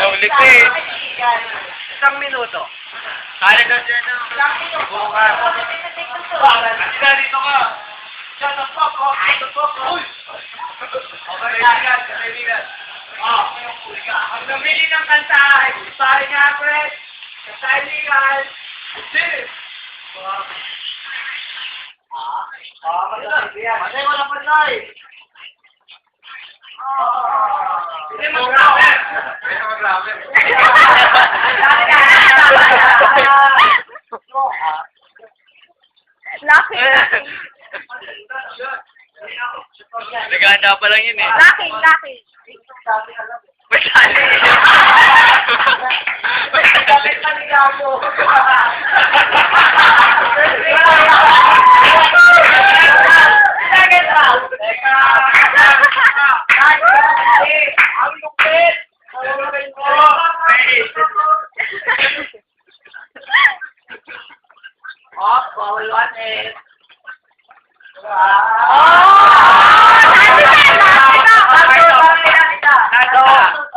Naulit ko eh. Isang minuto. Kaya ka dyan na. Buka. Halika dito ka. Shut the fuck up. Shut the fuck up. Uy! Kaibigan. Ang namili ng kanta ay pare nga, Fred. Kanta illegal. Hindi. Matay mo lang patay. Hindi mo grabe. Hindi mo grabe. Lucky. Naganda pa lang yun eh. Lucky, lucky. Masali. Bakit panigaw mo?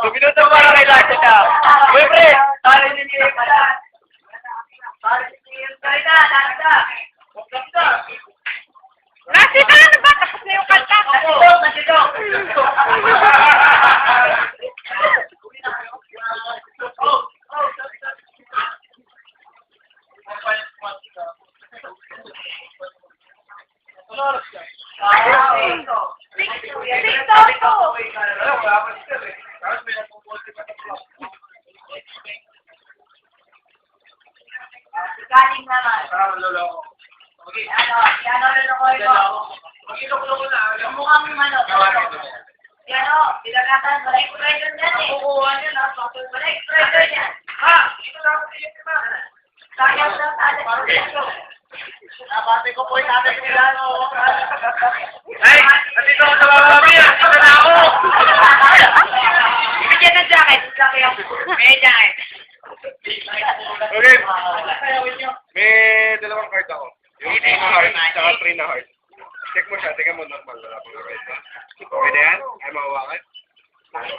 Minuto para kay Lati ka. Uy, pre! Sorry, hindi pala. Sorry, hindi pala. Kasi ka na ba? Tapos na yung kanta. Galing naman. Okay. Ano rin ako ito. Mag-ilok-ilok na. Yung mukhang pinagkatan, wala expression yan eh. Kukuha niya na. Wala expression yan. Ha! Ito na ako siya na. Sayang lang sa atin. Nabati ko po yung ating Milano. Ay! Nandito ako sa bababi! Ito na ako! Bigyan ng jacket. May jacket. Okay. May dalawang card ako. Yung 3 na heart, saka 3 na heart. Check mo siya. Tingnan mo normal. Wala pang heart. Okay na yan? Ay mahawakan?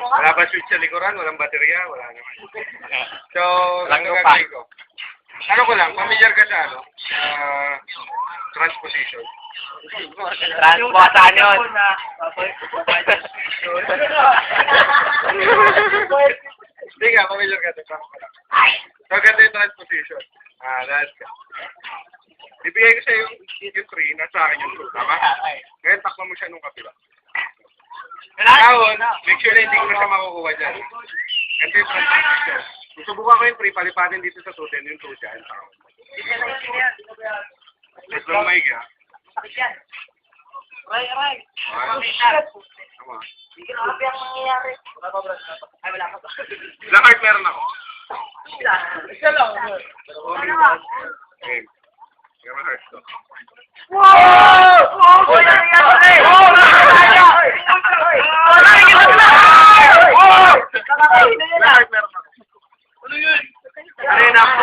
Wala pa switch sa likuran? Walang baterya? Wala naman. So, ang gagawin ko. Ano ko lang, familiar ka sa ano? Transposition. Transposition yun. Hindi nga, familiar ka sa tama ka lang. So, ganito yung transposition. That's it. Ibigay ko sa'yo yung 3, nasa akin yung 2, tama? Ngayon, takpan mo siya nung kapila. Ngayon, make sure na hindi ko na siya makukuha dyan. Ganito yung transposition. Susubukan ko yung 3, palipatin dito sa 2, then yung 2 dyan. Let's go, Mike, ha? Aray. Tama. Hindi ka nakabi ang mangyayari. Ay, wala ka ba? Ilang heart meron ako? Isa lang. Okay. Ilang heart to? Wow! Uy, nangyayari! Ilang heart meron ako? Ano yun? Ano yun ako?